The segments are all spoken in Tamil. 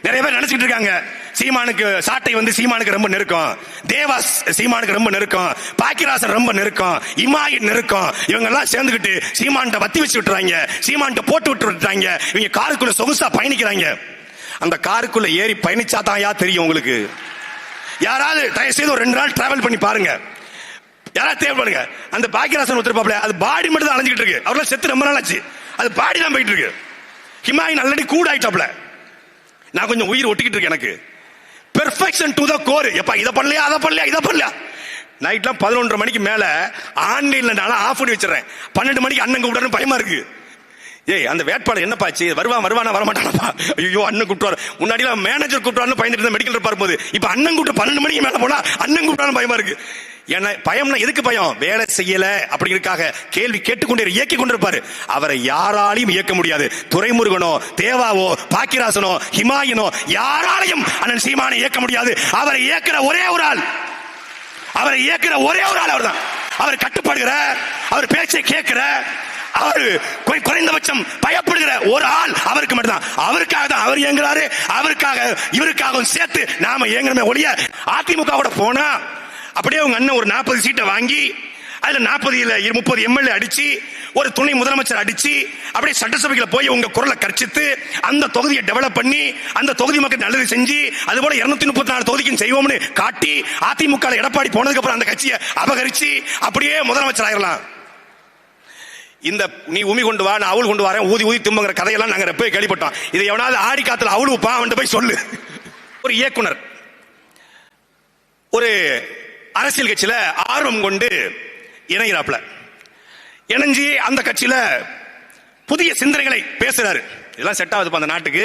நிறைய பேர் நினைச்சிட்டு இருக்காங்க சீமானுக்கு சாட்டை சீமானுக்கு ரொம்ப நெருக்கம், தேவாஸ் சீமானுக்கு ரொம்ப நெருக்கம், பாக்கியராசன் ரொம்ப நெருக்கம், இமாயின் நெருக்கம். இவங்க எல்லாம் சேர்ந்துகிட்டு சீமான்ட்ட வத்தி வச்சு விட்டுறாங்க, சீமான்ட்ட போட்டு விட்டுறாங்க. இவங்க காருக்குள்ள சொகுசா பயணிக்கிறாங்க. அந்த காருக்குள்ள ஏறி பயணிச்சாதான் தெரியும் உங்களுக்கு. யாராவது தயவு செய்து ஒரு 2 நாள் டிராவல் பண்ணி பாருங்க. யாராவது தேவைப்படுங்க. அந்த பாக்கியராசன் ஒருத்தர் அது பாடி மட்டும் தான் அலைஞ்சிட்டு இருக்கு. அவரெல்லாம் செத்து ரொம்ப நாள் ஆச்சு. அது பாடி தான் போயிட்டு இருக்கு. ஹிமாயின் ஆல்ரெடி கூட ஆயிட்டாப்ல. நான் கொஞ்சம் உயிர் ஒட்டிக்கிட்டு இருக்கேன். எனக்கு பெர்ஃபெக்ஷன் டு த கோர். எப்பா இதை பண்ணலையா அதை பண்ணலையா இதை பண்ணலையா. நைட்லாம் 11:30 மணிக்கு மேல ஆன்லைன்ல நான் ஆஃப் பண்ணி வச்சிடறேன். 12 மணிக்கு அண்ணன் கூப்பிடணும் பயமா இருக்கு. ஏய் அந்த வேட்பாளர் என்னப்பா ஆச்சு, வருவானா வரமாட்டானப்பா, ஐயோ அண்ணன் கூப்பிட்டு முன்னாடி மேனேஜர் கூப்பிட்டு பயந்துட்டு மெடிக்கல் பார்க்கும்போது இப்ப அண்ணன் கூப்பிட்டு 12 மணிக்கு மேல போனா அண்ணன் கூப்பிட்டாலும் பயமா இருக்கு. என்ன பயம்னா எதுக்கு பயம்? வேலை செய்யல அப்படிங்கிறதுக்காக கேள்வி கேட்டுக்கொண்டே இயக்கி கொண்டிருப்பாரு. அவரை யாராலையும் இயக்க முடியாது. துரைமுருகனோ தேவாவோ பாக்கியராசனோ ஹிமாயினோ யாராலையும் அண்ணன் சீமானை இயக்க முடியாது. அவரை இயக்கிற ஒரே ஒரு ஆள், அவரை இயக்கிற ஒரே ஒரு ஆள் அவர்தான். அவர் கட்டுப்படுகிற, அவர் பேச்சை கேட்கிற, அவர் குறைந்தபட்சம் பயப்படுகிற ஒரு ஆள் அவருக்கு மட்டும்தான். அவருக்காக தான் அவர் இயங்குறாரு. அவருக்காக இவருக்காகவும் சேர்த்து நாம இயங்குறமே ஒழிய அதிமுக கூட போனா அப்படியே உங்க அண்ணன் ஒரு 40 சீட்டை வாங்கி அதுல 30 எம்எல்ஏ அடிச்சு ஒரு துணை முதலமைச்சர் அடிச்சு அப்படியே சட்டசபைக்குள்ள போய் உங்க குரலை கர்ச்சித்து அந்த தொகுதியை டெவலப் பண்ணி அந்த தொகுதி மக்கள் நல்லது செஞ்சு அது போல 234 தொகுதிக்கும் செய்வோம்னு காட்டி அதிமுக எடப்பாடி போனதுக்கு அப்புறம் அந்த கட்சியை அபகரிச்சு அப்படியே முதலமைச்சர் ஆயிரலாம். இந்த நீ உமி கொண்டு வா நான் அவள் கொண்டு வரேன் ஊதி ஊதி தும்புங்கிற கதையெல்லாம் நாங்க எப்போ கேள்விப்பட்டோம். இதை எவனாவது ஆடி காத்துல அவளு அவன் போய் சொல்லு. ஒரு இயக்குனர் ஒரு அரசியல் கட்சியில ஆர்வம் கொண்டு இணைகிறாப்ல. இணைஞ்சி அந்த கட்சியில புதிய சிந்தனைகளை பேசுறாரு. இதெல்லாம் செட் ஆகுது அந்த நாட்டுக்கு.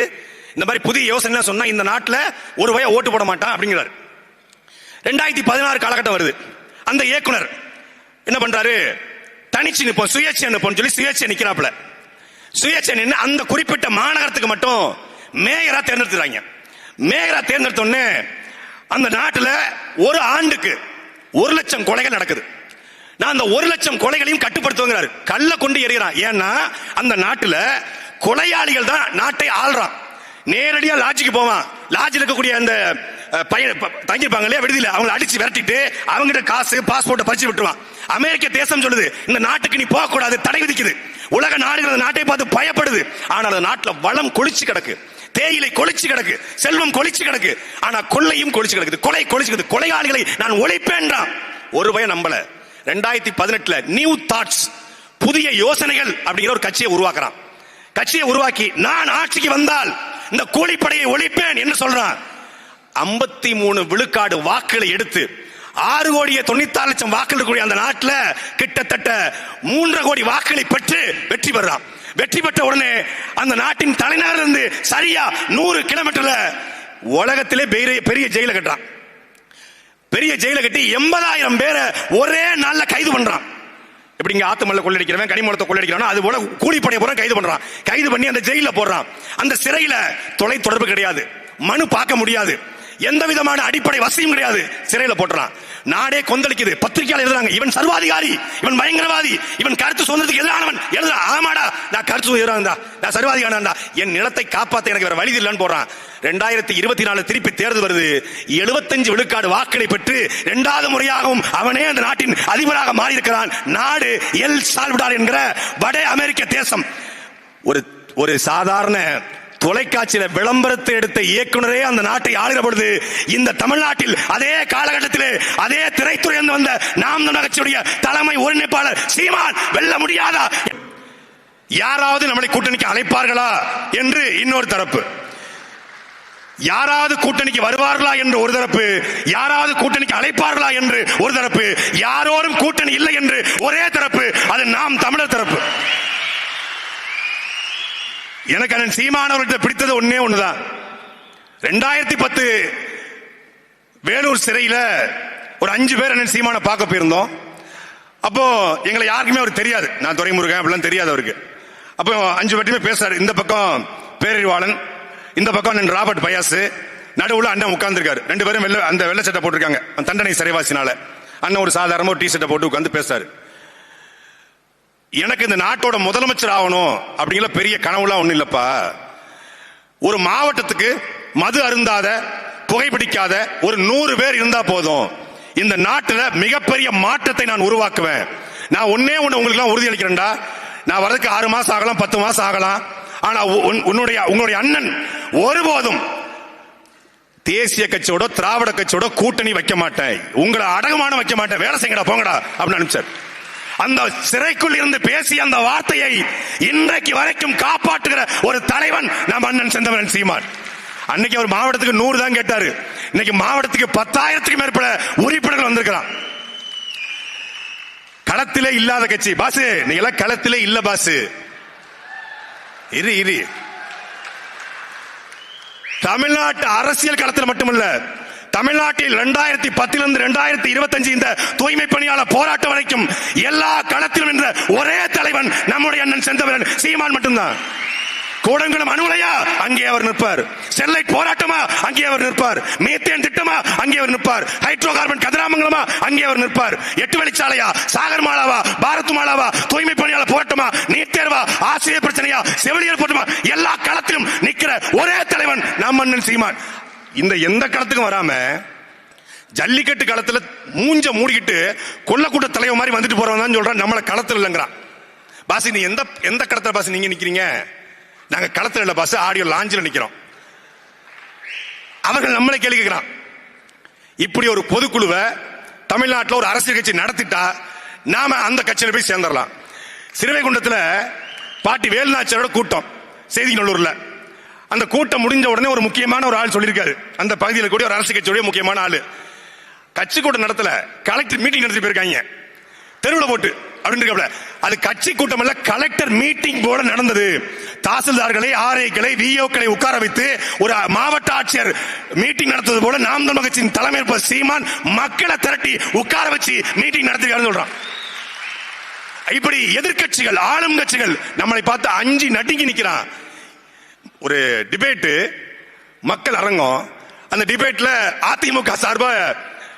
இந்த மாதிரி புதிய யோசனை சொன்னா இந்த நாட்டில் ஒரு வய ஓட்டு போட மாட்டான் அப்படிங்கிறார். 2016 காலகட்டம் வருது. அந்த இயக்குனர் என்ன பண்றாரு, தனிச்சு நிற்போம் சுயேட்சை நிற்போம் சொல்லி சுயேட்சை நிக்கிறாப்ல. சுயேட்சை நின்று அந்த குறிப்பிட்ட மாநகரத்துக்கு மட்டும் மேயரா தேர்ந்தெடுத்துறாங்க. மேயரா தேர்ந்தெடுத்தோடனே அந்த நாட்டில் ஒரு ஆண்டுக்கு 1 லட்சம் கொலைகள் நடக்குது. நான் அந்த 1 லட்சம் கொலைகளையும் கட்டுப்படுத்துவாங்கிறாரு. கல்ல கொண்டு எறிகிறான். ஏன்னா அந்த நாட்டுல கொலையாளிகள் தான் நாட்டை ஆள்றான். நேரடியா லாட்ஜுக்கு போவான். லாட்ஜில் இருக்கக்கூடிய அந்த தங்கிருப்பாங்க இல்லையா விடுதியில, அவங்களை அடிச்சு விரட்டிட்டு அவங்ககிட்ட காசு பாஸ்போர்ட்டை பறிச்சு விட்டுருவான். அமெரிக்க தேசம் சொல்லுது இந்த நாட்டுக்கு நீ போக கூடாது, தடை விதிக்குது. உலக நாடுகள் அந்த நாட்டை பார்த்து பயப்படுது. ஆனால் அந்த நாட்டில் வளம் கொளிச்சு கிடக்கு, தேயிலை கொளிச்சு கிடக்கு, செல்வம் கொளிச்சு கிடக்கு. ஆனா கொள்ளையும் கொளிச்சு கிடக்குது, கொலை கொளிச்சு கிடக்கு. கொலையாளிகளை நான் ஒழிப்பேன்றான். ஒரு பயம் நம்பல. 2018 நியூ தாட்ஸ் புதிய யோசனைகள் அப்படிங்கிற ஒரு கட்சியை உருவாக்குறான். கட்சியை உருவாக்கி நான் ஆட்சிக்கு வந்தால் இந்த கூலிப்படையை ஒழிப்பேன் என்று சொல்றான். 53 விழுக்காடு வாக்குகளை எடுத்து 6,94,00,000 வாக்குகள் கூடிய அந்த நாட்டில் கிட்டத்தட்ட 3.5 கோடி வாக்குகளை பெற்று வெற்றி பெறான். வெற்றி பெற்ற உடனே அந்த நாட்டின் தலைநகர் இருந்து சரியா 100 கிலோமீட்டர்ல உலகத்திலே பெரிய ஜெயில கட்டுறான். பெரிய ஜெயில கட்டி 80,000 பேரை ஒரே நாள்ல கைது பண்றான். எப்படி இங்க ஆத்துமல்ல கொள்ளடிக்கிறவன் கனிமூலத்தை கொள்ளடிக்கிறான் அது போல கூலிப்படையை பூரா கைது பண்றான். கைது பண்ணி அந்த ஜெயில போடுறான். அந்த சிறையில தொலை தொடர்பு கிடையாது, மனு பார்க்க முடியாது, எந்த விதமான அடிப்படை வசதியும் கிடையாது. சிறையில போட்டுறான். நாடே கொந்தளிக்குது. பத்திரிகையாளர் எழுதுறாங்க இவன் சர்வாதிகாரி, இவன் பயங்கரவாதி, இவன் கருத்து சுதந்திரத்துக்கு எதிரானவன். எழுதுறான். ஆமாடா நான் கருத்து எதிரானதா, நான் சர்வாதிகாரா, என் நிலத்தை காப்பாற்ற எனக்கு வேற வழி இல்லைன்னு போடுறான். 2024 திருப்பி தேர்தல் வருது. 75 விழுக்காடு வாக்களை பெற்று 2வது முறையாகவும் அவனே அந்த நாட்டின் அதிபராக மாறி இருக்கிறான். நாடு எல் சால்வடார் என்கிற வட அமெரிக்க தேசம். ஒரு சாதாரண தொலைக்காட்சியில விளம்பரத்தை எடுத்த இயக்குனரே அந்த நாட்டை ஆளுகிற பொழுது இந்த தமிழ்நாட்டில் அதே காலகட்டத்திலே அதே திரைத்துறை வந்த நாம் தமிழர் கட்சியுடைய தலைமை ஒருங்கிணைப்பாளர் சீமான் வெல்ல முடியாதா? யாராவது நம்மளை கூட்டணிக்கு அழைப்பார்களா என்று இன்னொரு தரப்பு, யாராவது கூட்டணிக்கு வருவார்களா என்று ஒரு தரப்பு, யாராவது கூட்டணிக்கு அழைப்பார்களா என்று ஒரு தரப்பு, யாரோரும் கூட்டணி இல்லை என்று ஒரே தரப்பு, அது நாம் தமிழர் தரப்பு. எனக்கு அண்ணன் சீமானவர்கிட்ட பிடித்தது ஒண்ணுதான். 2010 வேலூர் சிறையில ஒரு 5 பேர் அண்ணன் சீமான பார்க்க போயிருந்தோம். அப்போ எங்களை யாருக்குமே அவர் தெரியாது, நான் துரைமுருகன் அப்படிலாம் தெரியாது அவருக்கு. அப்போ 5 பேருமே பேசுறாரு. இந்த பக்கம் பேரறிவாளன், இந்த பக்கம் அண்ணன் ராபர்ட் பயாஸ், நடுவுல அண்ணன் உட்கார்ந்துருக்காரு. 2 பேரும் அந்த வெள்ளை சட்டை போட்டிருக்காங்க தண்டனை சிறைவாசினால. அண்ணன் ஒரு சாதாரண ஒரு டி ஷர்ட்டை போட்டு உட்கார்ந்து பேசுறாரு. எனக்கு இந்த நாட்டோட முதலமைச்சர் ஆகணும் அப்படிங்கிற பெரிய கனவுலாம் ஒண்ணும் இல்லப்பா. ஒரு மாவட்டத்துக்கு மது அருந்தாத, புகைப்பிடிக்காத ஒரு 100 பேர் இருந்தா போதும், இந்த நாட்டில் மிகப்பெரிய மாற்றத்தை நான் உருவாக்குவேன். நான் ஒன்னே ஒண்ணு உங்களுக்கு எல்லாம் உறுதி அளிக்கிறேன்டா, நான் வரதுக்கு 6 மாசம் ஆகலாம், 10 மாசம் ஆகலாம். ஆனா உன்னுடைய அண்ணன் ஒருபோதும் தேசிய கட்சியோட திராவிட கட்சியோட கூட்டணி வைக்க மாட்டேன், உங்களை அடகுமானம் வைக்க மாட்டேன், வேலை செய்யடா போங்கடா அப்படின்னு அனுப்பிச்சார். அந்த சிறைக்குள் இருந்து பேசிய அந்த வார்த்தையை இன்றைக்கு வரைக்கும் காப்பாற்றுகிற ஒரு தலைவன் நம் அண்ணன் செந்தமிழன் சீமான். அன்னைக்கு அவர் மாவட்டத்துக்கு 100 தான் கேட்டாரு, இன்னைக்கு மாவட்டத்துக்கு 10,000க்கும் மேற்பட்ட உறுப்பினர்கள் வந்திருக்கிறான். களத்திலே இல்லாத கட்சி பாசு, நீங்க எல்லாம் களத்திலே இல்ல பாசு. இரு தமிழ்நாட்டு அரசியல் களத்தில் மட்டுமல்ல, தமிழ்நாட்டில் 2010 2025 இந்த தூய்மை பணியாளர் போராட்டம் வரைக்கும் எல்லா களத்திலும் என்ற ஒரே தலைவன் நம்முடைய அண்ணன் செந்தமிழன் சீமான் மட்டும்தான். கூடங்குளம் அணுலையா அங்கே அவர் நிற்பார், ஸ்டெர்லைட் போராட்டமா அங்கே அவர் நிற்பார், மீத்தேன் திட்டமா அங்கே அவர் நிற்பார், ஹைட்ரோ கார்பன் கதிராமங்கலமா அங்கே அவர் நிற்பார், 8 வழிச்சாலையா, சாகர் மாலாவா, பாரத் மாலாவா, தூய்மை பணியாளர் போராட்டமா, நீட் தேர்வா, ஆசிரியர் பிரச்சனையா, செவிலியர் போராட்டமா, எல்லா களத்திலும் நிற்கிற ஒரே தலைவன் நம் அண்ணன் சீமான். இந்த எந்த களத்துக்கும் வராம ஜல்லிக்கட்டு களத்துல மூஞ்ச மூடிக்கிட்டு கொல்லக்கூட்ட தலைவர் மாதிரி வந்துட்டு போறவன் தான் சொல்றான் நம்மள களத்துல இல்லங்கிறான். பாசி நீ எந்த களத்துல பாசி நீங்க நிக்கிறீங்க? நாங்க களத்துல இல்ல பாஸ், ஆடியோ லாஞ்சில் நிக்கிறோம். அவர்கள் நம்மளை கேள்வி கேட்கிறான். இப்படி ஒரு பொதுக்குழுவை தமிழ்நாட்டில் ஒரு அரசியல் கட்சி நடத்திட்டா நாம அந்த கட்சியில போய் சேர்ந்துடலாம். சிறுவைகுண்டத்துல பாட்டி வேலுநாச்சியாரோட கூட்டம் செய்திநல்லூர்ல. அந்த கூட்டம் முடிஞ்ச உடனே ஒரு முக்கியமான ஒரு ஆள் சொல்லியிருக்காரு, அந்த பகுதியில் கூடிய ஒரு அரசியல் கட்சியுடைய முக்கியமான ஆளு, கட்சி கூட்டம் நடத்தல, கலெக்டர் மீட்டிங் நடத்தி போயிருக்காங்க தெருவில் போட்டு அப்படின்னு. அது கட்சி கூட்டம் அல்ல, கலெக்டர் மீட்டிங் போல நடந்தது. தாசில்தார்களை, ஆர்ஐக்களை, விஓக்களை உட்கார வைத்து ஒரு மாவட்ட ஆட்சியர் மீட்டிங் நடத்துவது போல நாம் தமிழர் கட்சியின் தலைமை சீமான் மக்களை திரட்டி உட்கார வச்சு மீட்டிங் நடத்திருக்காருன்னு சொல்றான். இப்படி எதிர்கட்சிகள், ஆளும் கட்சிகள் நம்மளை பார்த்து அஞ்சு நடுங்கி நிக்கிறான். ஒரு டிபேட் மக்கள் அரங்கம், அந்த டிபேட்ல அதிமுக சார்பா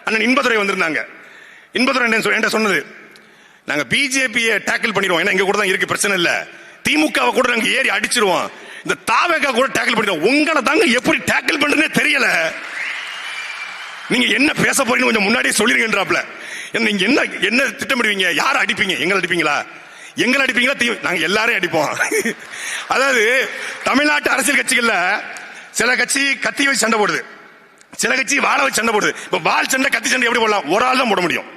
அண்ணன் இன்பதுரை வந்திருந்தாங்க. இன்பதுரை என்ன சொன்னது, நாங்க பிஜேபியை டேக்கிள் பண்ணிடுவோம், ஏன்னா எங்க கூட தான் இருக்கு, பிரச்சனை இல்ல, திமுகவை கூட நாங்க ஏறி அடிச்சிருவோம், இந்த தாவேகா கூட டேக்கிள் பண்ணிடுவோம், உங்களை தாங்க எப்படி டேக்கிள் பண்றதுனே தெரியல, நீங்க என்ன பேச போறீங்க கொஞ்சம் முன்னாடியே சொல்லிருங்கன்றாப்ல. நீங்க என்ன திட்டமிடுவீங்க, யாரை அடிப்பீங்க, எங்களை அடிப்பீங்களா, எங்களை அடிப்பீங்களா, நாங்க எல்லாரையும் அடிப்போம். அதாவது தமிழ்நாட்டு அரசியல் கட்சிகள்ல சில கட்சி கத்தி வச்சு சண்டை போடுது, சில கட்சி வாழை வச்சு சண்டை போடுது. இப்ப வால் சண்டை கத்தி சண்டை எப்படி போடலாம், ஒரு ஆள் தான் போட முடியும்.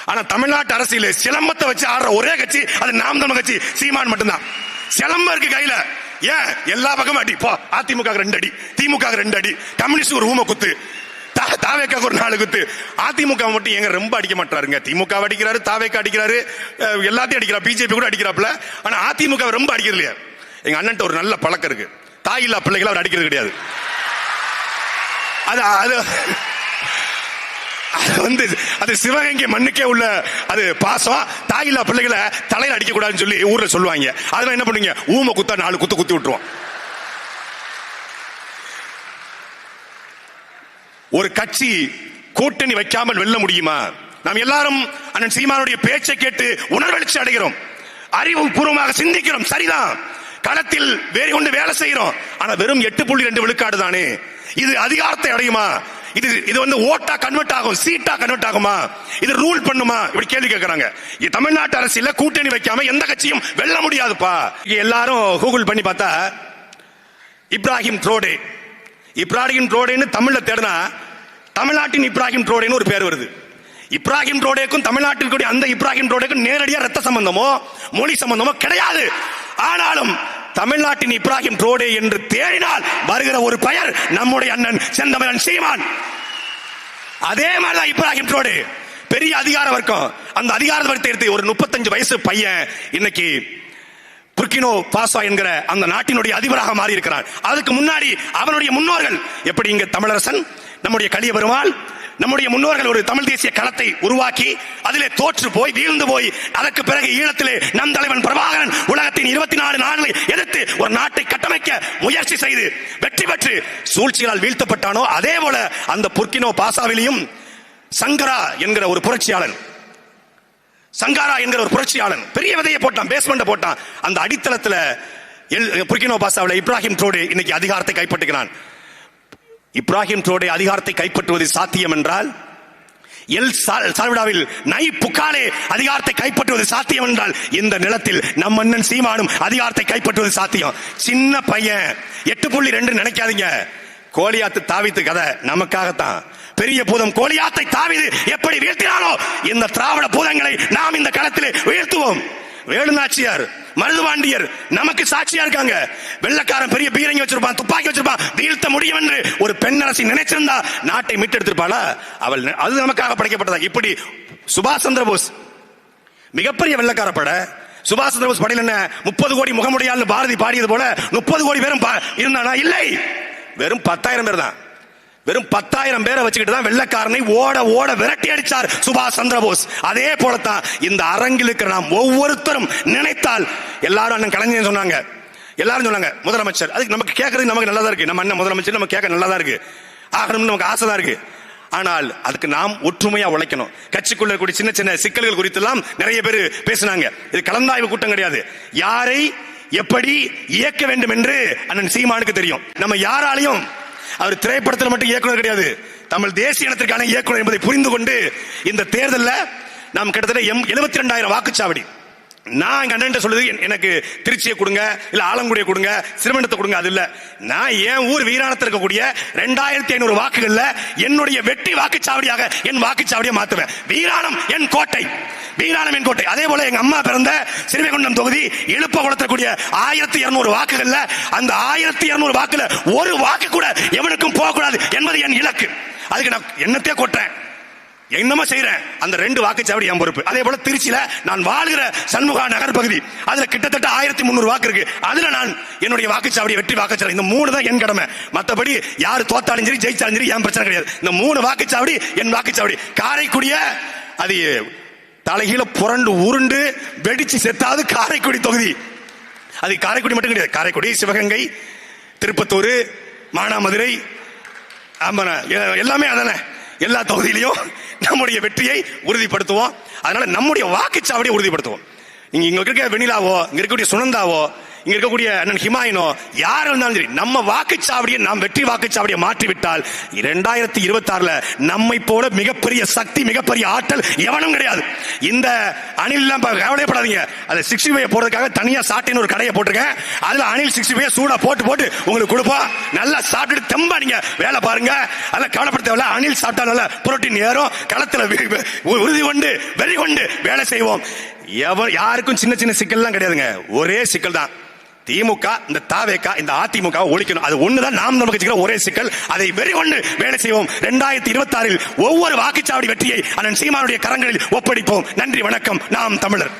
ஆனா தமிழ்நாட்டு அரசியல் சிலம்பத்தை வச்சு ஆடுற ஒரே கட்சி அது நாம் தமிழர் கட்சி சீமான் மட்டும்தான். சிலம்பம் இருக்கு கையில, ஏன் எல்லா பக்கமும் அடி, அதிமுக 2 அடி, திமுக 2 அடி, கம்யூனிஸ்ட் ஒரு ஊம குத்து, தாவேக்கா ஒரு 4 குத்து, அதிமுக மட்டும் எங்க ரொம்ப அடிக்க மாட்டாருங்க. திமுக அடிக்கிறாரு, தாவேக்கா அடிக்கிறாரு, எல்லாத்தையும் அடிக்கிறார், பிஜேபி கூட அடிக்கிறாப்ல. ஆனா அதிமுக ரொம்ப அடிக்கிறது இல்லையா. எங்க அண்ணன் ஒரு நல்ல பழக்கம் இருக்கு, தாயில்லா பிள்ளைகளை அவர் அடிக்கிறது கிடையாது. அது சிவகங்கை மண்ணுக்கே உள்ள அது பாசம். தாயில்லா பிள்ளைகளை தலையில அடிக்க கூடாதுன்னு சொல்லி ஊர்ல சொல்லுவாங்க. அதெல்லாம் என்ன பண்ணுங்க, ஊம குத்தா 4 குத்து குத்தி விட்டுருவோம். ஒரு கட்சி கூட்டணி வைக்காமல் வெல்ல முடியுமா? நாம் எல்லாரும் அண்ணன் சீமானுடைய பேச்சை கேட்டு உணர்வெழுச்சி அடைகிறோம், அறிவு பூர்வமாக சிந்திக்கிறோம், சரிதான், களத்தில் வேறு கொண்டு வேலை செய்கிறோம். ஆனா வெறும் 8.2 விழுக்காடு தானே, இது அதிகாரத்தை அடையுமா? இது ஓட்டா கன்வெர்ட் ஆகும், சீட்டா கன்வெர்ட் ஆகுமா? இது ரூல் பண்ணுமா? இப்படி கேள்வி கேட்கறாங்க. தமிழ்நாட்டு அரசியல கூட்டணி வைக்காம எந்த கட்சியும் வெல்ல முடியாதுப்பா. எல்லாரும் கூகுள் பண்ணி பார்த்தா இப்ராஹிம் ட்ரோடே, இப்ராஹிம் ட்ரோடேன்னு தமிழ்ல தேடினா தமிழ்நாட்டின் இப்ராஹிம் ட்ரோடேன்னு ஒரு பேர் வருது. இப்ராஹிம் ட்ரோடேக்கும் தமிழ்நாட்டில் கூடிய அந்த இப்ராஹிம் ட்ரோடேக்கும் நேரடியா ரத்த சம்பந்தமோ மொழி சம்பந்தமோ கிடையாது. ஆனாலும் தமிழ்நாட்டின் இப்ராஹிம் ட்ரோடே என்று தேடினால் வருகிற ஒரு பெயர் நம்முடைய அண்ணன் செந்தமிழன் சீமான். அதே மாதிரிதான் இப்ராஹிம் ட்ரோடே பெரிய அதிகார வர்க்கம். அந்த அதிகார வர்க்கத்தை எடுத்து ஒரு 35 வயசு பையன் இன்னைக்கு புர்கினோ பாசோ என்கிற அந்த நாட்டினுடைய அதிபராக மாறி இருக்கிறார். அதுக்கு முன்னாடி அவனுடைய முன்னோர்கள் எப்படி, இங்க தமிழரசன், நம்முடைய கலிய பெருமாள், நம்முடைய முன்னோர்கள் ஒரு தமிழ் தேசிய களத்தை உருவாக்கி அதிலே தோற்று போய் வீழ்ந்து போய் அதற்கு பிறகு ஈழத்திலே நம் தலைவன் பிரபாகரன் உலகத்தின் 24 நாடுகளை எதிர்த்து ஒரு நாட்டை கட்டமைக்க முயற்சி செய்து வெற்றி பெற்று சூழ்ச்சியால் வீழ்த்தப்பட்டானோ அதே போல அந்த புர்கினோ பாசாவிலையும் சங்கரா என்கிற ஒரு புரட்சியாளன், சங்காரா என்கிற ஒரு புரட்சியாளன் பெரிய விதையை போட்டான், பேஸ்மெண்ட போட்டான். அந்த அடித்தளத்தில் புர்கினோ பாசாவில் இப்ராஹிம் ட்ரோடே இன்னைக்கு அதிகாரத்தை கைப்பற்றுகிறான். இப்ராஹிம் ட்ரோடே அதிகாரத்தை கைப்பற்றுவது சாத்தியம் என்றால், எல் சால்வடாவில் நை புக்காலே அதிகாரத்தை கைப்பற்றுவது சாத்தியம் என்றால், இந்த நிலத்தில் நம் மன்னன் சீமானும் அதிகாரத்தை கைப்பற்றுவது சாத்தியம். சின்ன பையன் 8.2 நினைக்காதீங்க. கோலியாத்து தாவீது கதை நமக்காகத்தான். பெரிய பூதம் கோலியாத்தை தாவீது எப்படி வீழ்த்தினாலோ, இந்த திராவிட பூதங்களை நாம் இந்த களத்திலே வீழ்த்துவோம். வேலுநாச்சியார், மருதுபாண்டியர் நமக்கு சாட்சியா இருக்காங்க. வெள்ளக்காரன் பெரிய பீரங்கி வச்சிருப்பான், துப்பாக்கி வச்சிருப்பான், வீழ்த்த முடியும் என்று ஒரு பெண்ணரசி நினைச்சிருந்தா நாட்டை மீட்டெடுத்திருப்பாளா? அவள் அது நமக்காக படைக்கப்பட்டதா? இப்படி சுபாஷ் சந்திர போஸ் மிகப்பெரிய வெள்ளக்கார பட. சுபாஷ் சந்திர போஸ் படையில் என்ன 30 கோடி முகமுடையால் பாரதி பாடியது போல 30 கோடி பேரும் இருந்தானா? இல்லை, வெறும் 10,000 பேர் தான். வெறும் 10,000 பேரை வச்சுக்கிட்டு தான் வெள்ளக்காரனை ஓட ஓட விரட்டி அடிச்சார் சுபாஷ் சந்திர போஸ். அதே போலத்தான் இந்த அரங்கில் இருக்கிற நாம் ஒவ்வொருத்தரும் நினைத்தால், எல்லாரும் அண்ணன் கலைஞர் சொன்னாங்க, எல்லாரும் சொன்னாங்க முதலமைச்சர், அதுக்கு நமக்கு கேட்கறது நமக்கு நல்லதா இருக்கு. நம்ம அண்ணன் முதலமைச்சர் நம்ம கேட்க நல்லதா இருக்கு, ஆகணும்னு நமக்கு ஆசை தான் இருக்கு. ஆனால் அதுக்கு நாம் ஒற்றுமையா உழைக்கணும். கட்சிக்குள்ள இருக்கக்கூடிய சின்ன சின்ன சிக்கல்கள் குறித்து எல்லாம் நிறைய பேர் பேசினாங்க. இது கலந்தாய்வு கூட்டம் கிடையாது. யாரை எப்படி இயக்க வேண்டும் என்று அண்ணன் சீமானுக்கு தெரியும். நம்ம யாராலையும், அவர் திரைப்படத்தில் மட்டும் இயக்குனர் கிடையாது, தமிழ் தேசிய இனத்திற்கான இயக்குனர் என்பதை புரிந்து கொண்டு இந்த தேர்தலில் நாம் கிட்டத்தட்ட 72,000 வாக்குச்சாவடி. நான் எங்க அண்ணன் சொல்லுது, எனக்கு திருச்சியை கொடுங்க, இல்ல ஆலங்குடியை கொடுங்க, சிறுவனத்தை கொடுங்க, அது இல்ல. நான் என் ஊர் வீராணத்தில் இருக்கக்கூடிய 2,500 வாக்குகள்ல என்னுடைய வெற்றி வாக்குச்சாவடியாக என் வாக்குச்சாவடியை மாத்துவேன். வீராணம் என் கோட்டை, வீராணம் என் கோட்டை. அதே போல எங்க அம்மா பிறந்த சிறுவைகுண்டம் தொகுதி எழுப்ப குளத்தக்கூடிய 1,200 வாக்குகள்ல அந்த 1,200 வாக்குல ஒரு வாக்கு கூட எவனுக்கும் போகக்கூடாது என்பது என் இலக்கு. அதுக்கு நான் என்னத்தையே கொட்டேன், என்னமா செய்யறேன், அந்த 2 வாக்குச்சாவடி என் பொறுப்பு. அதே போல திருச்சியில நான் வாழ்கிற சண்முகா நகர் பகுதி, அதுல கிட்டத்தட்ட 1,300 வாக்கு இருக்கு. அதுல நான் என்னுடைய வாக்குச்சாவடி வெற்றி வாக்குச்சாவடி, இந்த 3 தான் என் கடமை. மற்றபடி யாரு தோத்தாலும் சரி ஜெயிச்சாலும் சரி என் பிரச்சனை கிடையாது. இந்த 3 வாக்குச்சாவடி என் வாக்குச்சாவடி. காரைக்குடிய அது தலைகீழ புரண்டு உருண்டு வெடிச்சு செத்தாவது காரைக்குடி தொகுதி. அது காரைக்குடி மட்டும் கிடையாது, காரைக்குடி, சிவகங்கை, திருப்பத்தூர், மானாமதுரை, எல்லாமே அதானே. எல்லா தொகுதியிலையும் நம்முடைய வெற்றியை உறுதிப்படுத்துவோம். அதனால நம்முடைய வாக்குச்சாவடியை உறுதிப்படுத்துவோம். நீங்க இங்க இருக்க வெண்ணிலாவோ, இங்க இருக்கக்கூடிய சுனந்தாவோ, இங்க இருக்கக்கூடிய அண்ணன் ஹிமாயினோ, யார் இருந்தாலும் சரி, நம்ம வாக்குச்சாவடியை நாம் வெற்றி வாக்குச்சாவடியை மாற்றிவிட்டால் 2026 நம்மை போல மிகப்பெரிய சக்தி, மிகப்பெரிய ஆற்றல் எவனும் கிடையாது. இந்த அணில் எல்லாம் கவலைப்படாதீங்க. அது 65 போறதுக்காக தனியா சாட்டின்னு ஒரு கடையை போட்டிருக்கேன். அதுல அணில் 65 சூடா போட்டு போட்டு உங்களுக்கு கொடுப்போம். நல்லா சாப்பிட்டு தெம்பா நீங்க வேலை பாருங்க. அதெல்லாம் கவலைப்பட தேவையில்ல. அணில் சாப்பிட்டா நல்ல புரோட்டீன் ஏறும். களத்துல உறுதி கொண்டு வெறி கொண்டு வேலை செய்வோம். யாருக்கும் சின்ன சின்ன சிக்கல்லாம் கிடையாதுங்க. ஒரே சிக்கல் தான், திமுக, இந்த தாவேகா, இந்த அதிமுக ஒழிக்கணும். அது ஒண்ணுதான் நாம் நமக்கு ஒரே சிக்கல். அதை வெறி கொண்டு வேலை செய்வோம். 2026 ஒவ்வொரு வாக்குச்சாவடி வெற்றியை அண்ணன் சீமானுடைய கரங்களில் ஒப்படைப்போம். நன்றி, வணக்கம். நாம் தமிழர்.